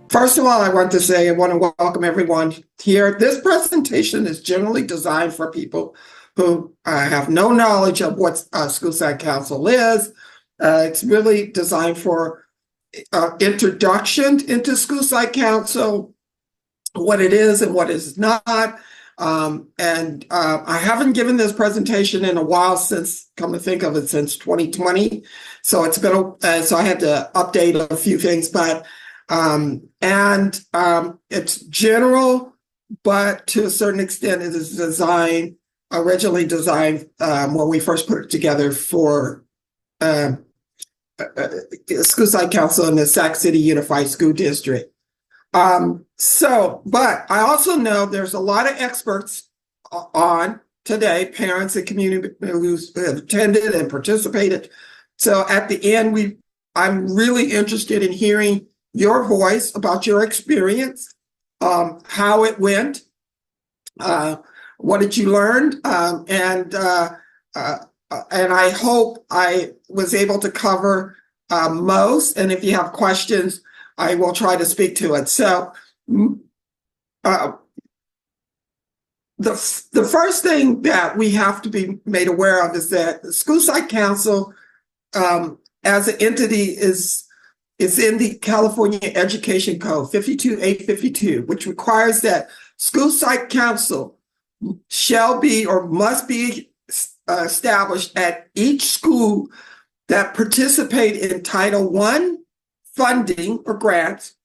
First of all, I want to say I want to welcome everyone here. This presentation is generally designed for people who have no knowledge of what school site council is. It's really designed for introduction into school site council, what it is and what is not. I haven't given this presentation in a while since, come to think of it, since 2020. So it's been, so I had to update a few things, but it's general, but to a certain extent it is originally designed when we first put it together for school site council in the Sac City Unified School District. But I also know there's a lot of experts on today, parents and community who have attended and participated. So at the end, I'm really interested in hearing your voice about your experience, how it went, what did you learn, and I hope I was able to cover most. And if you have questions, I will try to speak to it. So the first thing that we have to be made aware of is that the school site council as an entity is in the California Education Code 52852, which requires that school site council shall be or must be established at each school that participate in Title I funding or grants,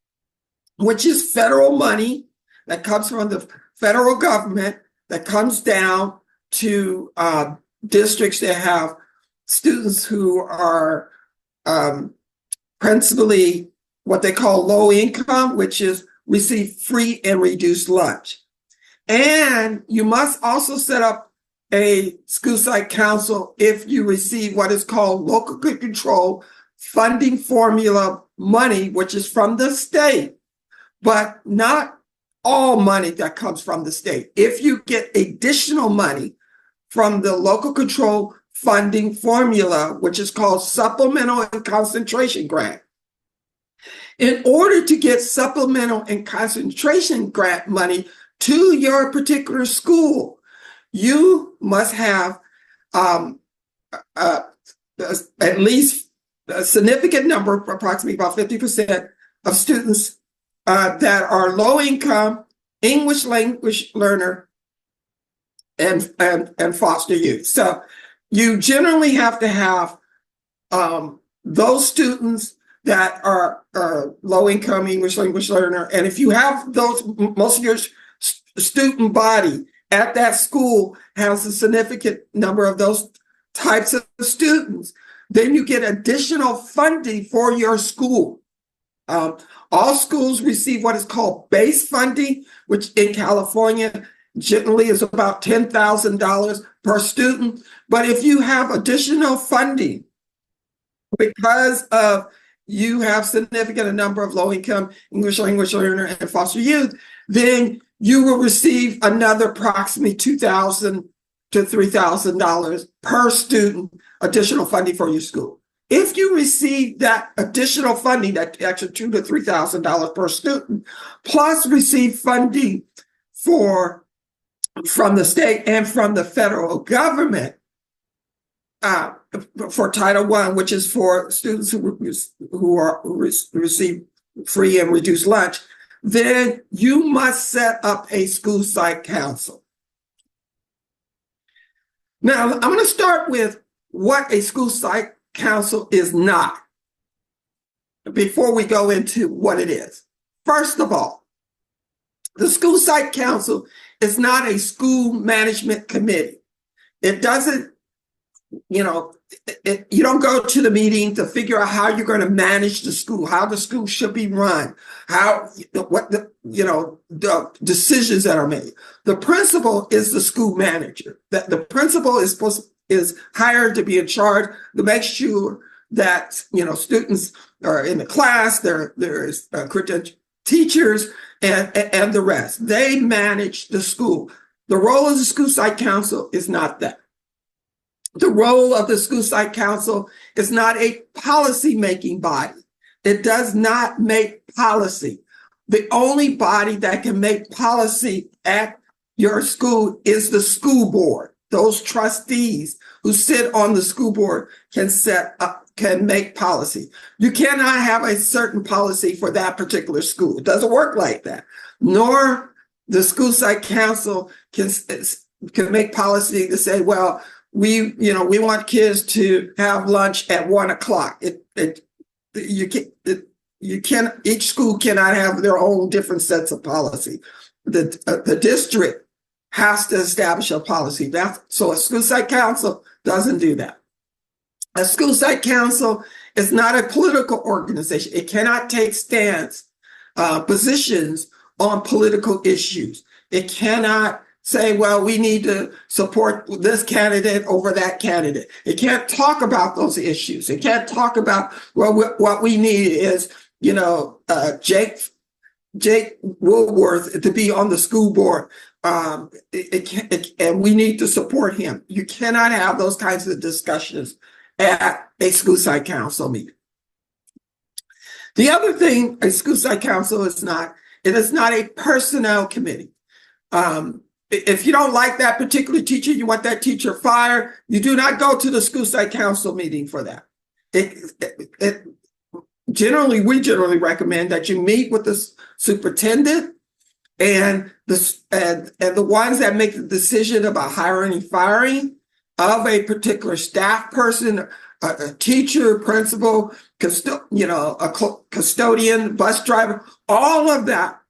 which is federal money that comes from the federal government that comes down to districts that have students who are principally what they call low income, which is receive free and reduced lunch. And you must also set up a school site council if you receive what is called local control funding formula money, which is from the state, but not all money that comes from the state. If you get additional money from the local control funding formula, which is called supplemental and concentration grant. In order to get supplemental and concentration grant money to your particular school, you must have at least a significant number, approximately about 50% of students that are low income, English language learner, and foster youth. So you generally have to have those students that are low income English language learner. And if you have those, most of your student body at that school has a significant number of those types of students, then you get additional funding for your school. All schools receive what is called base funding, which in California generally is about $10,000 per student. But if you have additional funding because of you have significant number of low-income English language learner and foster youth, then you will receive another approximately $2,000 to $3,000 per student additional funding for your school. If you receive that additional funding, that extra $2,000 to $3,000 per student, plus receive funding from the state and from the federal government for Title I, which is for students who receive free and reduced lunch, then you must set up a school site council. Now, I'm going to start with what a school site council is not before we go into what it is. First of all, the school site council is not a school management committee. It doesn't, you don't go to the meeting to figure out how you're going to manage the school, how the school should be run, the decisions that are made. The principal is the school manager. That the principal is hired to be in charge to make sure that students are in the class. There is credentialed teachers and the rest. They manage the school. The role of the school site council is not that. The role of the school site council is not a policy-making body. It does not make policy. the only body that can make policy at your school is the school board. Those trustees who sit on the school board can make policy. You cannot have a certain policy for that particular school. It doesn't work like that. Nor the school site council can make policy to say, well, we want kids to have lunch at 1:00. Each school cannot have their own different sets of policy. The district has to establish a policy. So a school site council doesn't do that. A school site council is not a political organization. It cannot take positions on political issues. It cannot say, well, we need to support this candidate over that candidate. It can't talk about those issues. It can't talk about, well, what we need is, Jake Woolworth to be on the school board. And we need to support him. You cannot have those kinds of discussions at a school site council meeting. The other thing a school site council is not, it is not a personnel committee. If you don't like that particular teacher, you want that teacher fired, you do not go to the school site council meeting for that. We generally recommend that you meet with the superintendent and the ones that make the decision about hiring and firing of a particular staff person, a teacher, principal, a custodian, bus driver. All of that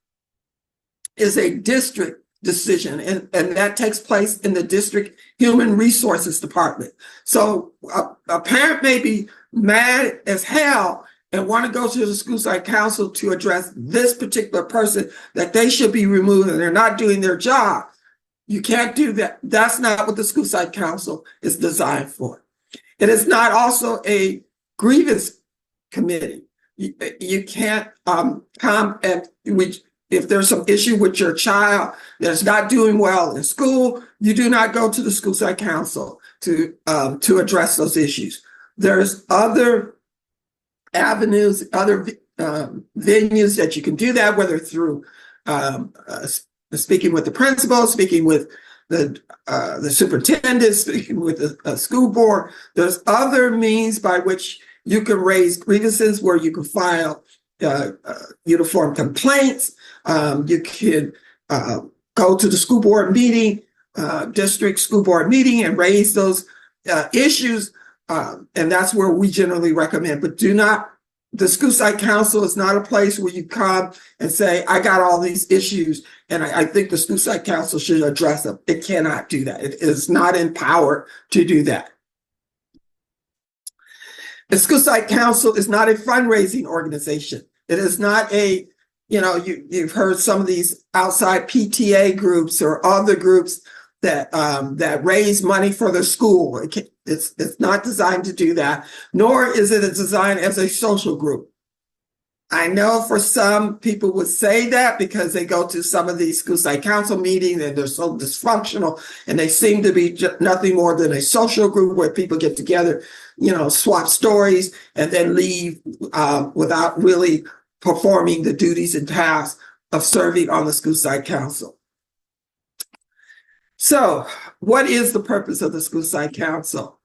is a district decision, and that takes place in the district human resources department. So a parent may be mad as hell and want to go to the school site council to address this particular person that they should be removed and they're not doing their job. You can't do that. That's not what the school site council is designed for. It is not also a grievance committee. You can't come and if there's some issue with your child that's not doing well in school, you do not go to the school site council to address those issues. There's other avenues, other venues that you can do that, whether through speaking with the principal, speaking with the superintendent, speaking with the school board. There's other means by which you can raise grievances where you can file uniform complaints. You can go to the school board meeting, district school board meeting, and raise those issues. And that's where we generally recommend. But the school site council is not a place where you come and say, I got all these issues and I think the school site council should address them. It cannot do that. It is not empowered to do that. The school site council is not a fundraising organization. It is not you've heard some of these outside PTA groups or other groups that raise money for the school. It's not designed to do that, nor is it designed as a social group. I know for some people would say that because they go to some of these school site council meetings and they're so dysfunctional and they seem to be nothing more than a social group where people get together, swap stories and then leave without really performing the duties and tasks of serving on the school site council. So what is the purpose of the school site council?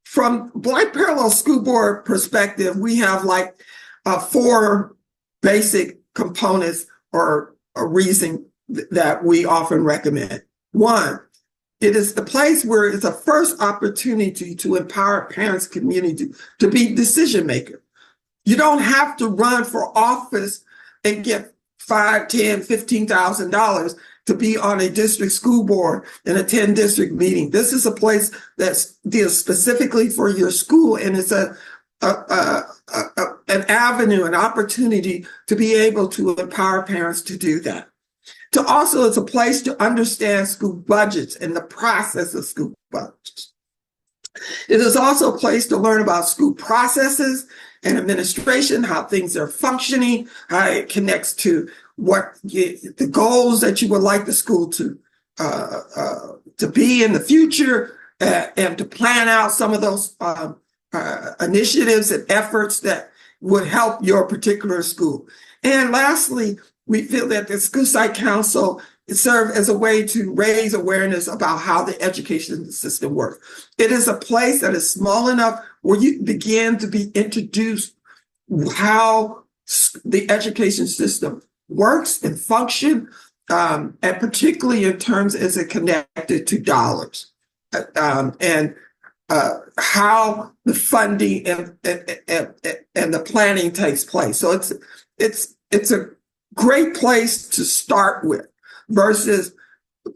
From Blind Parallel School Board perspective, we have four basic components or a reason that we often recommend. One, it is the place where it's a first opportunity to empower parents, community to be decision maker. You don't have to run for office and get $5,000, $10,000, $15,000 to be on a district school board and attend district meeting. This is a place that deals specifically for your school, and it's an avenue, an opportunity to be able to empower parents to do that. It's a place to understand school budgets and the process of school budgets. It is also a place to learn about school processes and administration, how things are functioning, how it connects to what the goals that you would like the school to be in the future, and to plan out some of those initiatives and efforts that would help your particular school. And lastly, we feel that the school site council serve as a way to raise awareness about how the education system works. It is a place that is small enough where you begin to be introduced how the education system works and function, and particularly in terms as it connected to dollars, and how the funding and the planning takes place. So it's a great place to start with, versus,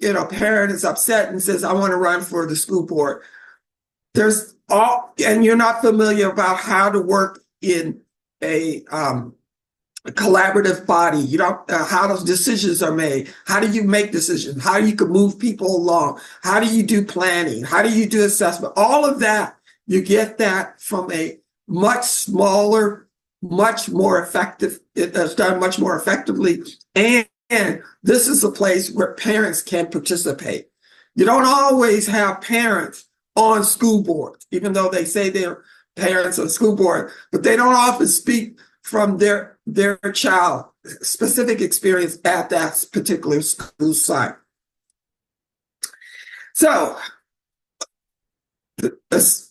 a parent is upset and says, I want to run for the school board. And you're not familiar about how to work in a collaborative body. You don't how those decisions are made. How do you make decisions? How you can move people along? How do you do planning? How do you do assessment? All of that, you get that from a much smaller, much more effective. It's done much more effectively, and this is a place where parents can participate. You don't always have parents on school boards, even though they say they're parents on school board, but they don't often speak from their child specific experience at that particular school site. So the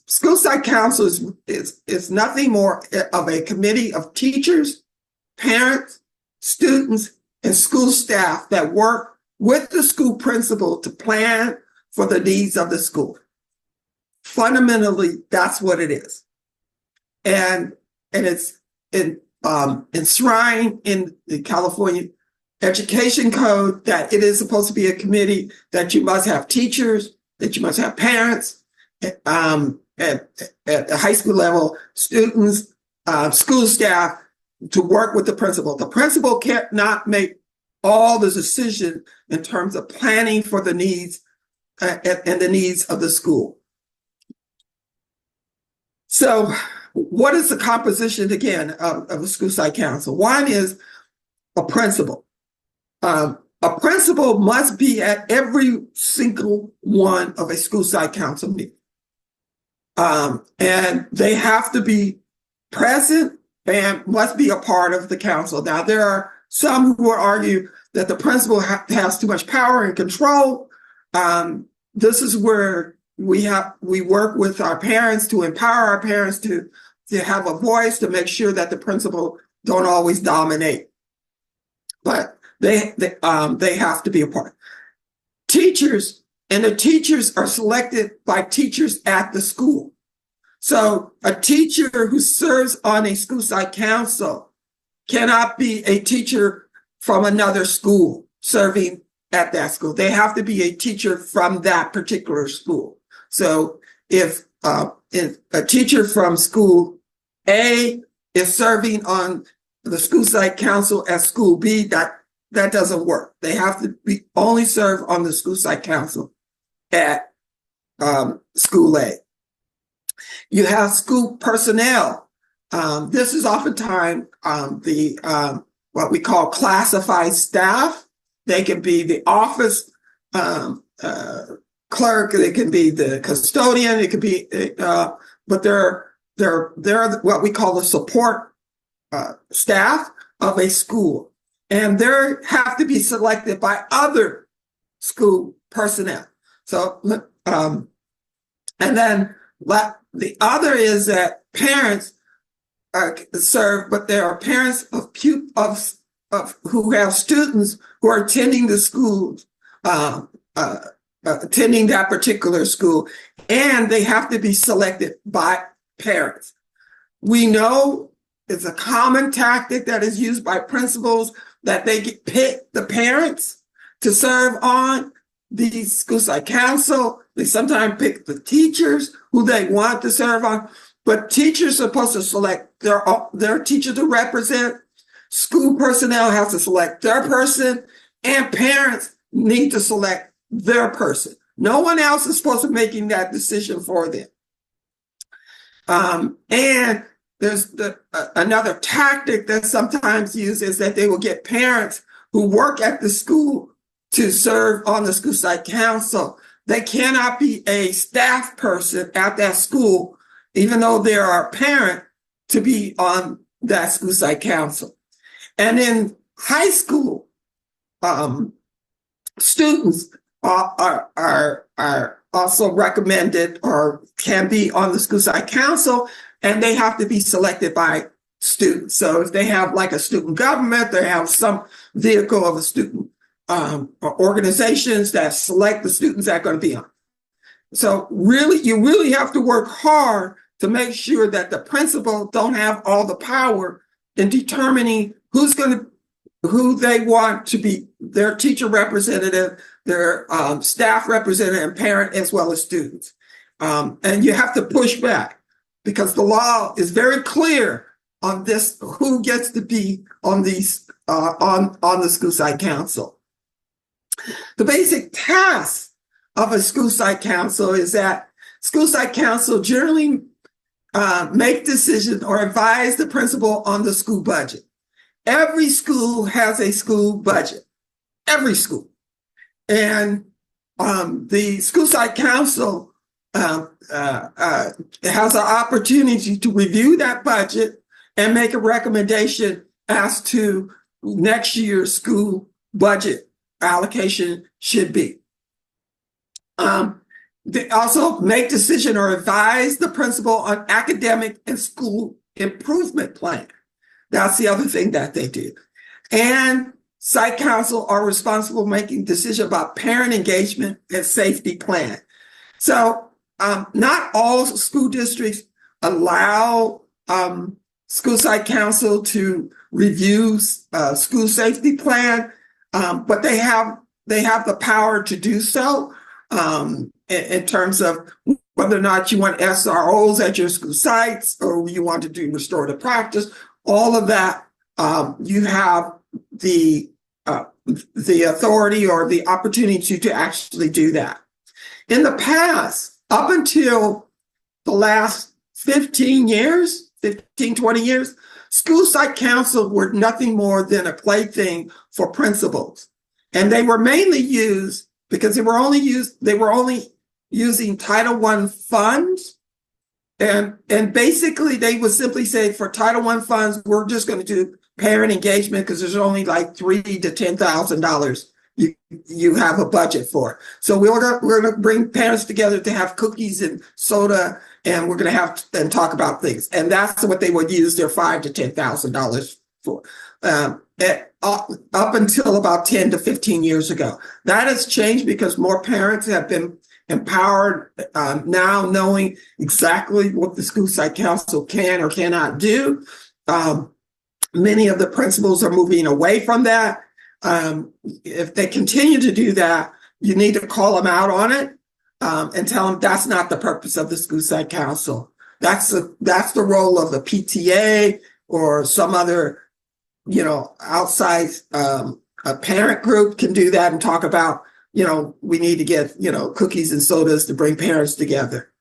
school site council is nothing more of a committee of teachers, parents, students, and school staff that work with the school principal to plan for the needs of the school. Fundamentally, that's what it is. And it's enshrined in the California Education Code that it is supposed to be a committee that you must have teachers, that you must have parents, at the high school level, students, school staff, to work with the principal. The principal cannot make all the decision in terms of planning for the needs and the needs of the school. So what is the composition, again, of a school site council? One is a principal. A principal must be at every single one of a school site council meeting. And they have to be present and must be a part of the council. Now, there are some who will argue that the principal has too much power and control. This is where we work with our parents to empower our parents to have a voice, to make sure that the principal don't always dominate. But they have to be a part. Teachers, and the teachers are selected by teachers at the school. So a teacher who serves on a school site council cannot be a teacher from another school serving at that school. They have to be a teacher from that particular school. So if a teacher from school A is serving on the school site council at school B, that doesn't work. They have to only serve on the school site council at school A. You have school personnel. This is oftentimes what we call classified staff. They can be the office clerk, they can be the custodian, it could be, but they're what we call the support staff of a school, and they have to be selected by other school personnel. So, and then the other is that parents serve, but there are parents of who have students who are attending the schools, attending that particular school, and they have to be selected by parents. We know it's a common tactic that is used by principals that they pick the parents to serve on the school site council. They sometimes pick the teachers who they want to serve on, but teachers are supposed to select their teacher to represent. School personnel have to select their person, and parents need to select their person. No one else is supposed to be making that decision for them. And there's another tactic that's sometimes used is that they will get parents who work at the school to serve on the school site council. They cannot be a staff person at that school, even though they are a parent, to be on that school site council. And in high school, students are also recommended or can be on the school site council, and they have to be selected by students. So if they have like a student government, they have some vehicle of a student or organizations that select the students that are going to be on. So really, you really have to work hard to make sure that the principal don't have all the power in determining who they want to be their teacher representative, their staff representative, and parent, as well as students. And you have to push back because the law is very clear on this, who gets to be on these on the school site council. The basic task of a school site council is that school site council generally make decisions or advise the principal on the school budget. Every school has a school budget, every school. And the school site council has an opportunity to review that budget and make a recommendation as to next year's school budget allocation should be. They also make decision or advise the principal on academic and school improvement plan. That's the other thing that they do. And site council are responsible for making decisions about parent engagement and safety plan. So not all school districts allow school site council to review school safety plan, but they have the power to do so in terms of whether or not you want SROs at your school sites or you want to do restorative practice. All of that, you have the authority or the opportunity to actually do that. In the past, up until the last 20 years, school site councils were nothing more than a plaything for principals. And they were mainly used because they were only using Title I funds. And basically they would simply say for Title I funds, we're just going to do parent engagement because there's only like $3,000 to $10,000 you have a budget for. So we're going to bring parents together to have cookies and soda, and we're going to have and talk about things. And that's what they would use their $5,000 to $10,000 for. Up until about 10 to 15 years ago. That has changed because more parents have been empowered now, knowing exactly what the school site council can or cannot do. Many of the principals are moving away from that. If they continue to do that, you need to call them out on it and tell them that's not the purpose of the school site council. That's the role of the PTA or some other, outside a parent group can do that and talk about, we need to get, cookies and sodas to bring parents together.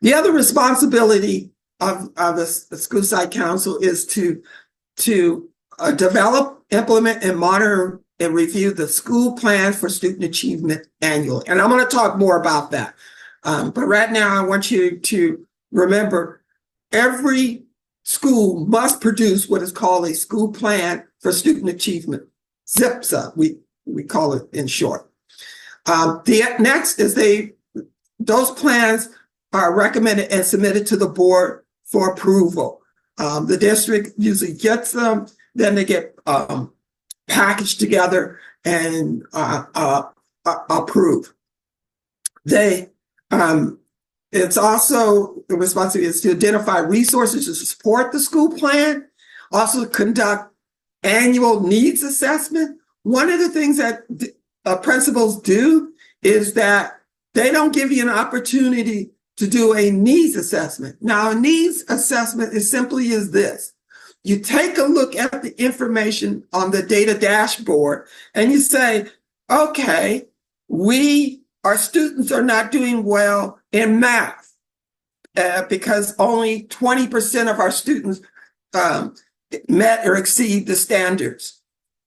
The other responsibility of the school site council is to develop, implement, and monitor and review the school plan for student achievement annually. And I'm going to talk more about that. But right now, I want you to remember every school must produce what is called a school plan for student achievement, ZIPSA, we call it in short. The next is those plans are recommended and submitted to the board for approval. The district usually gets them, then they get packaged together and approved. It's also the responsibility is to identify resources to support the school plan, also conduct annual needs assessment. One of the things that principals do is that they don't give you an opportunity to do a needs assessment. Now, a needs assessment is simply as this. You take a look at the information on the data dashboard and you say, okay, our students are not doing well in math because only 20% of our students met or exceed the standards.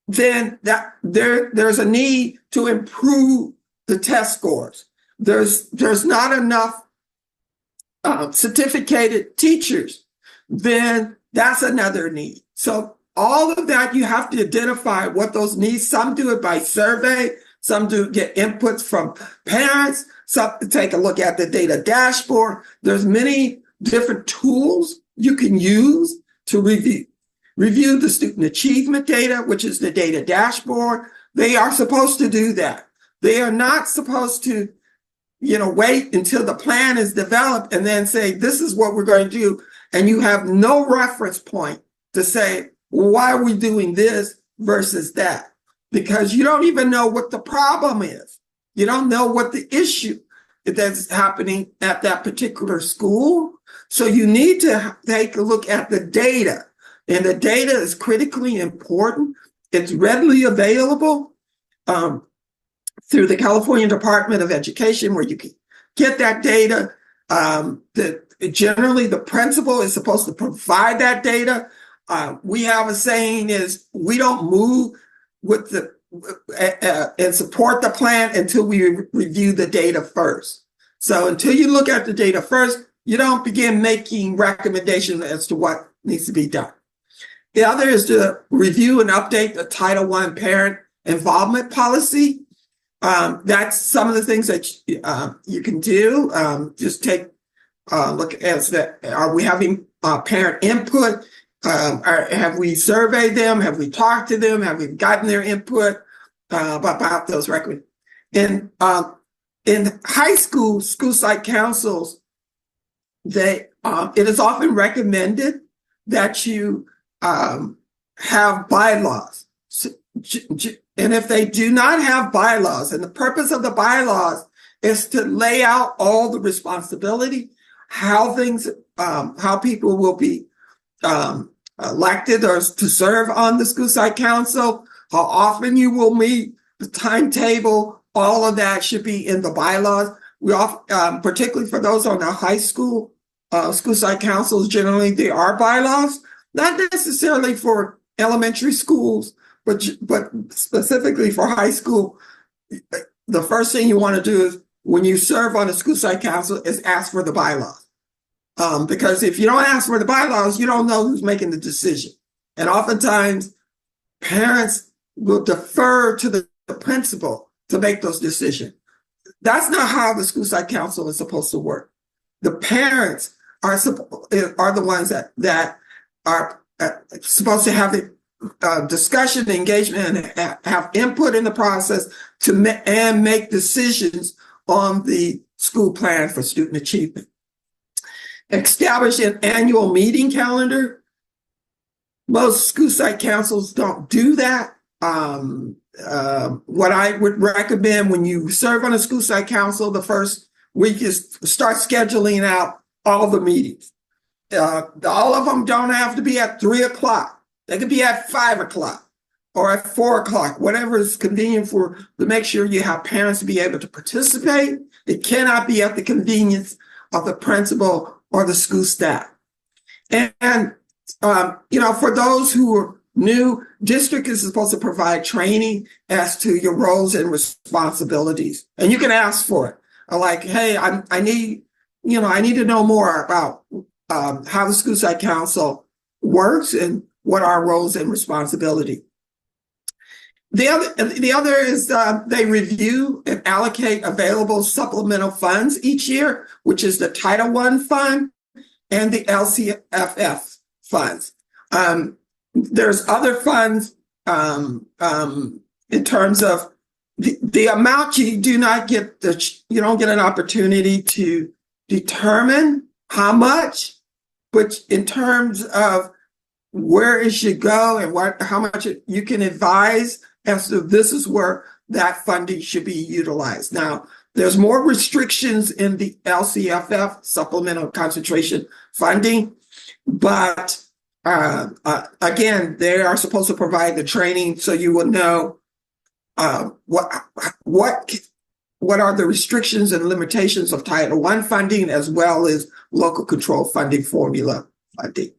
Then there's a need to improve the test scores. There's not enough certificated teachers. then that's another need. So all of that, you have to identify what those needs. Some do it by survey, some do get inputs from parents, some take a look at the data dashboard. There's many different tools you can use to review the student achievement data, which is the data dashboard. They are supposed to do that. They are not supposed to, wait until the plan is developed and then say, this is what we're going to do. And you have no reference point to say, well, why are we doing this versus that? Because you don't even know what the problem is. You don't know what the issue that's happening at that particular school. So you need to take a look at the data. And the data is critically important. It's readily available through the California Department of Education, where you can get that data. Generally, the principal is supposed to provide that data. We have a saying is, we don't move with and support the plan until we review the data first. So until you look at the data first, you don't begin making recommendations as to what needs to be done. The other is to review and update the Title I parent involvement policy. That's some of the things that you can do. Just take a look at that. Are we having parent input? Have we surveyed them? Have we talked to them? Have we gotten their input about those recommendations? In high school, school site councils, it is often recommended that you have bylaws. And if they do not have bylaws, and the purpose of the bylaws is to lay out all the responsibility, how people will be elected or to serve on the school site council, how often you will meet, the timetable, all of that should be in the bylaws. We often, particularly for those on the high school site councils, generally there are bylaws, not necessarily for elementary schools, but specifically for high school. The first thing you want to do is, when you serve on a school site council, is ask for the bylaws. Because if you don't ask for the bylaws, you don't know who's making the decision. And oftentimes, parents will defer to the principal to make those decisions. That's not how the school site council is supposed to work. The parents are the ones that are supposed to have the discussion, engagement, and have input in the process and make decisions on the school plan for student achievement. Establish an annual meeting calendar. Most school site councils don't do that. What I would recommend when you serve on a school site council, the first week is start scheduling out all the meetings. All of them don't have to be at 3 o'clock. They could be at 5 o'clock or at 4 o'clock, whatever is convenient to make sure you have parents to be able to participate. It cannot be at the convenience of the principal or the school staff. And for those who are new, district is supposed to provide training as to your roles and responsibilities. And you can ask for it. Like, hey, I need to know more about how the school site council works and what are roles and responsibility. The other is they review and allocate available supplemental funds each year, which is the Title I fund and the LCFF funds. There's other funds in terms of the amount you don't get an opportunity to determine how much, but in terms of where it should go and how much you can advise as to this is where that funding should be utilized. Now, there's more restrictions in the LCFF, supplemental concentration funding, but again, they are supposed to provide the training so you will know what are the restrictions and limitations of Title I funding, as well as local control funding formula funding.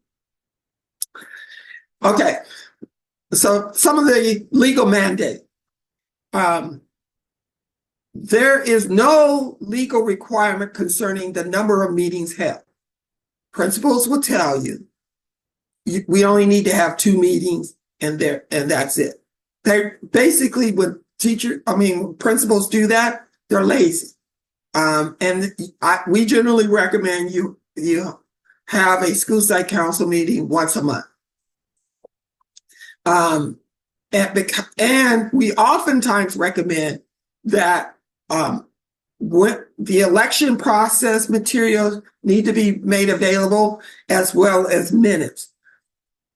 Okay, so some of the legal mandate. There is no legal requirement concerning the number of meetings held. Principals will tell you we only need to have 2 meetings and that's it. They basically, when principals do that, they're lazy. We generally recommend you have a school site council meeting once a month. And we oftentimes recommend that when the election process materials need to be made available, as well as minutes.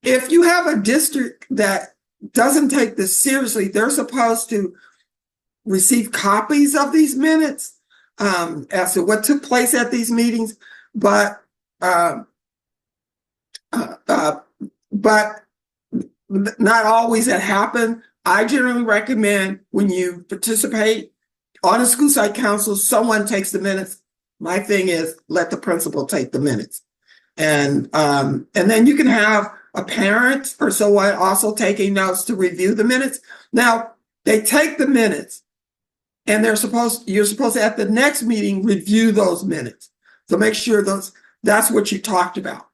If you have a district that doesn't take this seriously, they're supposed to receive copies of these minutes as to what took place at these meetings, but not always that happen. I generally recommend when you participate on a school site council, someone takes the minutes. My thing is let the principal take the minutes. And then you can have a parent or someone also taking notes to review the minutes. Now, they take the minutes and you're supposed to at the next meeting review those minutes. So make sure that's what you talked about.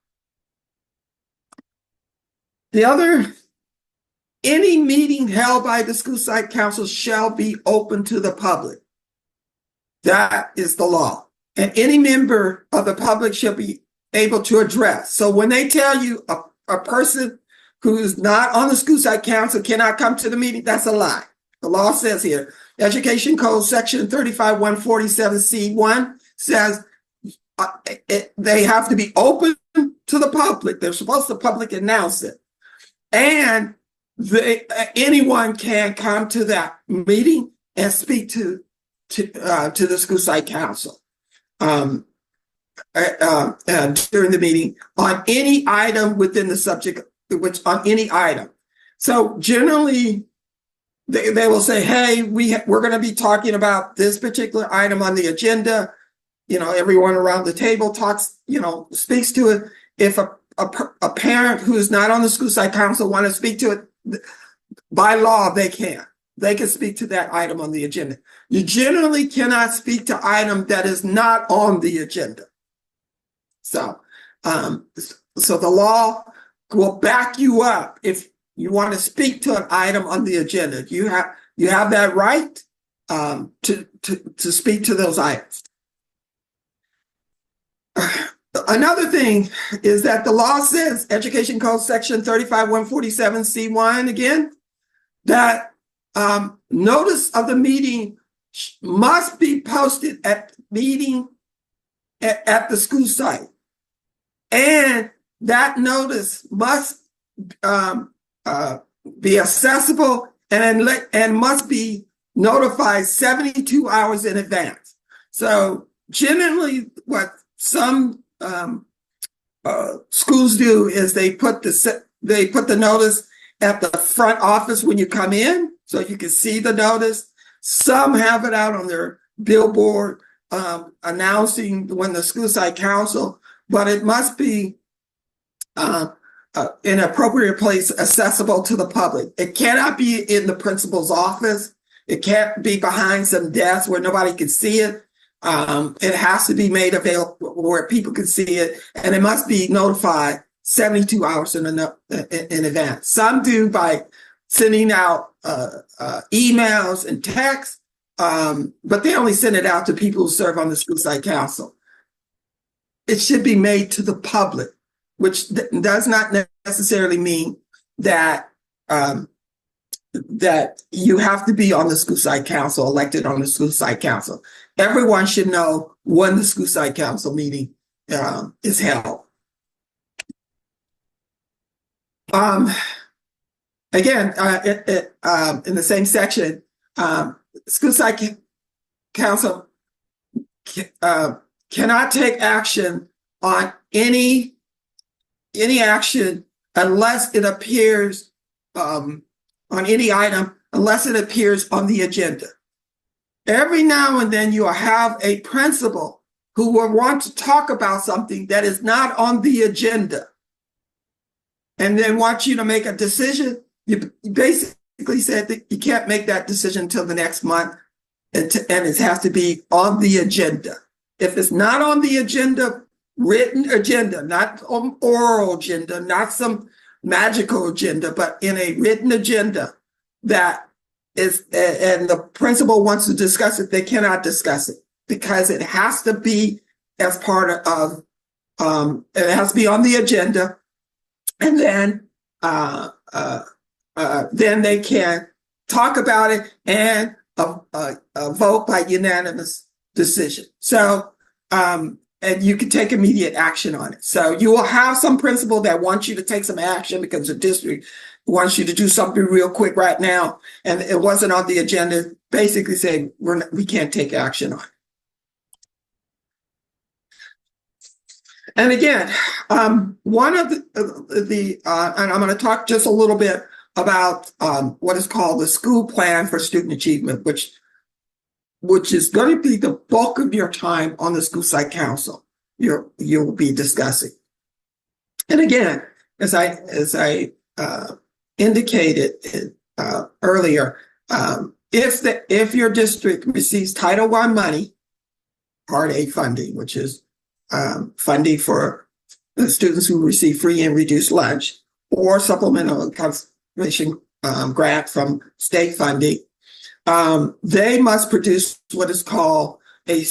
Any meeting held by the school site council shall be open to the public. That is the law. And any member of the public shall be able to address. So when they tell you a person who is not on the school site council cannot come to the meeting, that's a lie. The law says here, Education Code Section 35147C1 says they have to be open to the public. They're supposed to public announce it. And anyone can come to that meeting and speak to the school site council during the meeting on any item within the subject, on any item. So generally, they will say, "Hey, we're going to be talking about this particular item on the agenda." Everyone around the table talks, speaks to it. If a parent who is not on the school site council want to speak to it, by law, they can. They can speak to that item on the agenda. You generally cannot speak to item that is not on the agenda. So the law will back you up if you want to speak to an item on the agenda. You have that right to speak to those items. Another thing is that the law says, Education Code Section 35147C1 again, that notice of the meeting must be posted at the meeting at the school site. And that notice must be accessible and must be notified 72 hours in advance. So generally what some schools do is they put the notice at the front office when you come in, so you can see the notice. Some have it out on their billboard announcing when the school site council, but it must be in an appropriate place, accessible to the public. It cannot be in the principal's office. It can't be behind some desk where nobody can see it. It has to be made available where people can see it, and it must be notified 72 hours in advance. Some do by sending out emails and texts, but they only send it out to people who serve on the school site council. It should be made to the public, which does not necessarily mean that that you have to be on the school site council, elected on the school site council. Everyone should know when the school site council meeting is held. Again, in the same section, school site council cannot take action on any action unless it appears on any item, unless it appears on the agenda. Every now and then you will have a principal who will want to talk about something that is not on the agenda and then want you to make a decision. You basically said that you can't make that decision until the next month, and it has to be on the agenda. If it's not on the agenda, written agenda, not oral agenda, not some magical agenda, but in a written agenda that is, and the principal wants to discuss it, they cannot discuss it because it has to be as part of, it has to be on the agenda, and then they can talk about it and vote by unanimous decision. So, and you can take immediate action on it. So you will have some principal that wants you to take some action because the district wants you to do something real quick right now, and it wasn't on the agenda, basically saying we can't take action on it. And again, one of and I'm going to talk just a little bit about what is called the school plan for student achievement, which is going to be the bulk of your time on the school site council. You'll be discussing. And again, as I indicated earlier, if your district receives Title I money, Part A funding, which is funding for the students who receive free and reduced lunch, or supplemental conservation grant from state funding, they must produce what is called a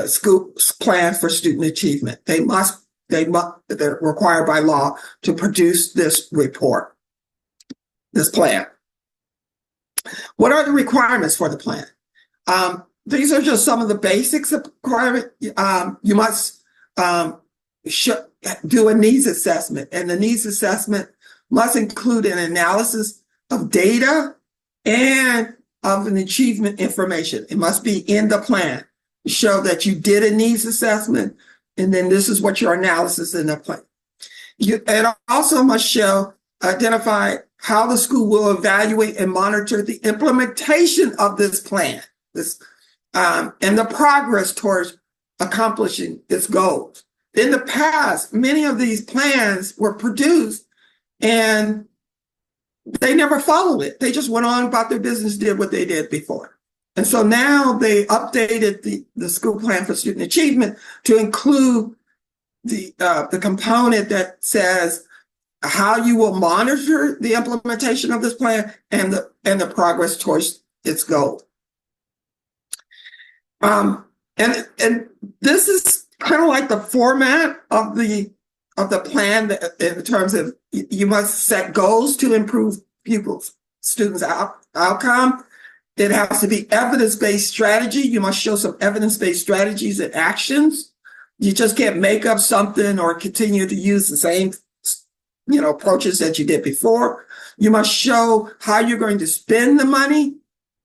school plan for student achievement. They're required by law to produce this report, this plan. What are the requirements for the plan? These are just some of the basics of requirement. You must do a needs assessment, and the needs assessment must include an analysis of data and of an achievement information. It must be in the plan to show that you did a needs assessment, and then this is what your analysis in the plan. It also must identify how the school will evaluate and monitor the implementation of this plan, and the progress towards accomplishing its goals. In the past, many of these plans were produced and they never followed it. They just went on about their business, did what they did before. And so now they updated the school plan for student achievement to include the component that says how you will monitor the implementation of this plan and the progress towards its goal. And this is kind of like the format of the plan in terms of you must set goals to improve students' outcome. It has to be evidence-based strategy. You must show some evidence-based strategies and actions. You just can't make up something or continue to use the same, approaches that you did before. You must show how you're going to spend the money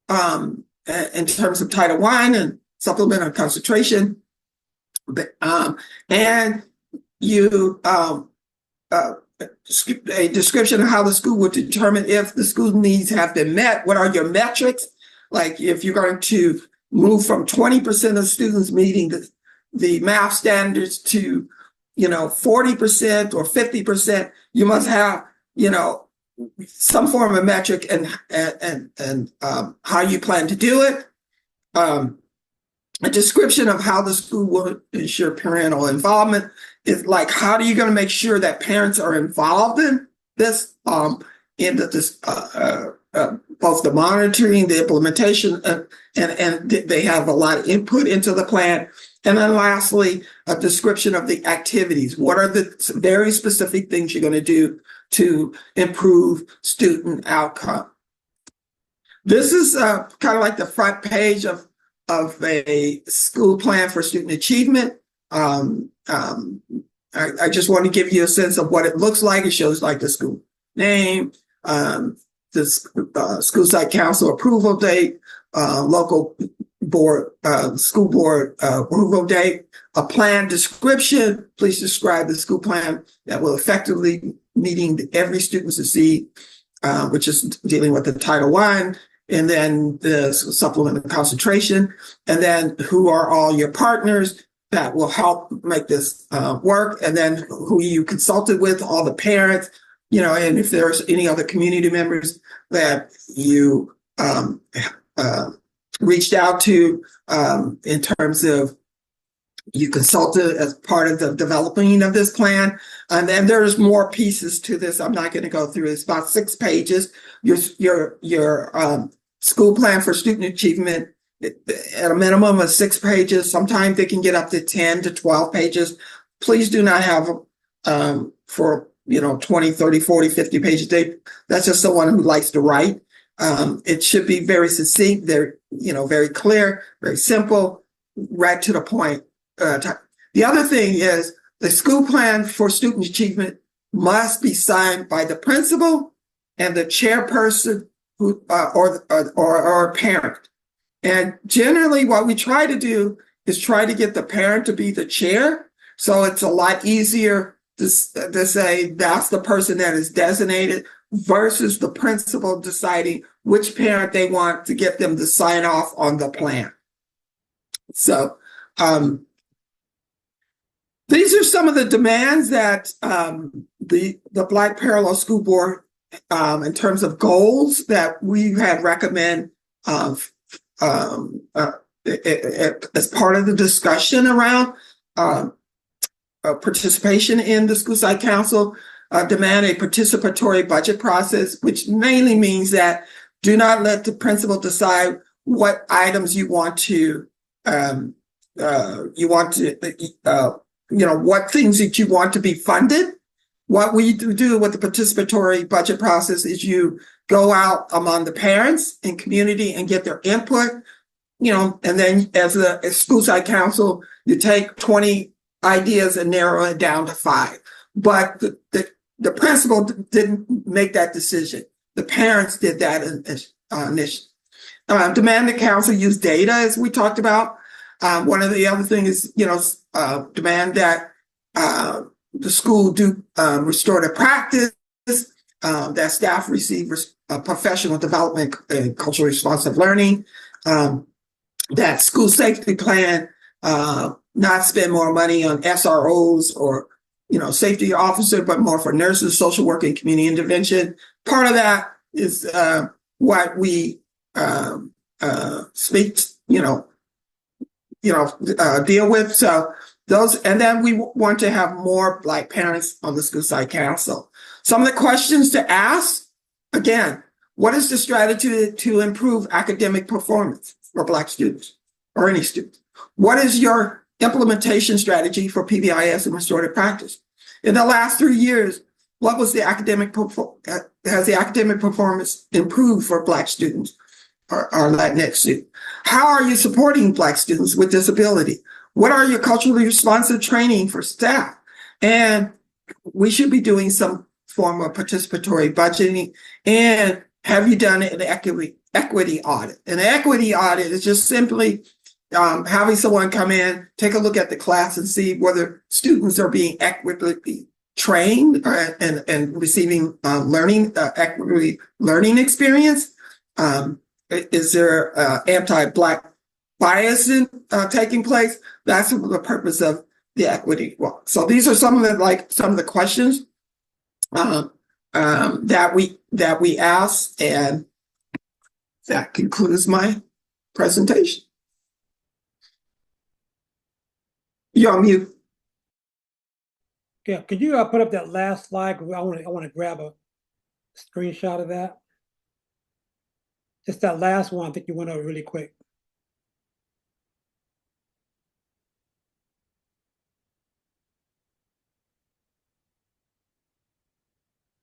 in terms of Title I and supplemental concentration. And you a description of how the school would determine if the school needs have been met. What are your metrics? Like if you're going to move from 20% of students meeting the math standards to 40% or 50%, you must have some form of metric and how you plan to do it. A description of how the school will ensure parental involvement is like, how are you going to make sure that parents are involved in this, both the monitoring, the implementation, and they have a lot of input into the plan. And then lastly, a description of the activities. What are the very specific things you're going to do to improve student outcome? This is kind of like the front page of a school plan for student achievement. I just want to give you a sense of what it looks like. It shows like the school name, the school site council approval date, local board, school board approval date, a plan description. Please describe the school plan that will effectively meeting every student's need, which is dealing with the Title I, and then the supplemental concentration, and then who are all your partners that will help make this work, and then who you consulted with, all the parents, and if there's any other community members that you reached out to in terms of You consulted as part of the developing of this plan. And then there's more pieces to this. I'm not going to go through it. It's about 6 pages. Your school plan for student achievement at a minimum of 6 pages. Sometimes they can get up to 10 to 12 pages. Please do not have for 20, 30, 40, 50 pages. That's just someone who likes to write. It should be very succinct, very clear, very simple, right to the point. The other thing is the school plan for student achievement must be signed by the principal and the chairperson who or a parent. And generally what we try to do is try to get the parent to be the chair. So it's a lot easier to say that's the person that is designated versus the principal deciding which parent they want to get them to sign off on the plan. So these are some of the demands that the Black Parallel School Board, in terms of goals, that we had recommend as part of the discussion around participation in the school site council. Demand a participatory budget process, which mainly means that do not let the principal decide what items you want to what things that you want to be funded. What we do with the participatory budget process is you go out among the parents and community and get their input, and then as a school site council, you take 20 ideas and narrow it down to 5. But the principal didn't make that decision. The parents did that initially. Demand the council use data, as we talked about. One of the other things is, demand that the school do restorative practice, that staff receive professional development and culturally responsive learning, that school safety plan not spend more money on SROs or safety officer, but more for nurses, social work, and community intervention. Part of that is what we speak, deal with. So those, and then we want to have more Black parents on the school site council. Some of the questions to ask, again, what is the strategy to improve academic performance for Black students or any students? What is your implementation strategy for PBIS and restorative practice? In the last 3 years, what was the has the academic performance improved for Black students or Latinx students? How are you supporting Black students with disability? What are your culturally responsive training for staff? And we should be doing some form of participatory budgeting. And have you done an equity audit? An equity audit is just simply having someone come in, take a look at the class and see whether students are being equitably trained and receiving equity learning experience. Is there anti-Black bias taking place? That's the purpose of the equity walk. So these are some of the questions that we asked, and that concludes my presentation. You're on mute. Yeah, could you put up that last slide? I want to grab a screenshot of that. Just that last one. I think you went over really quick.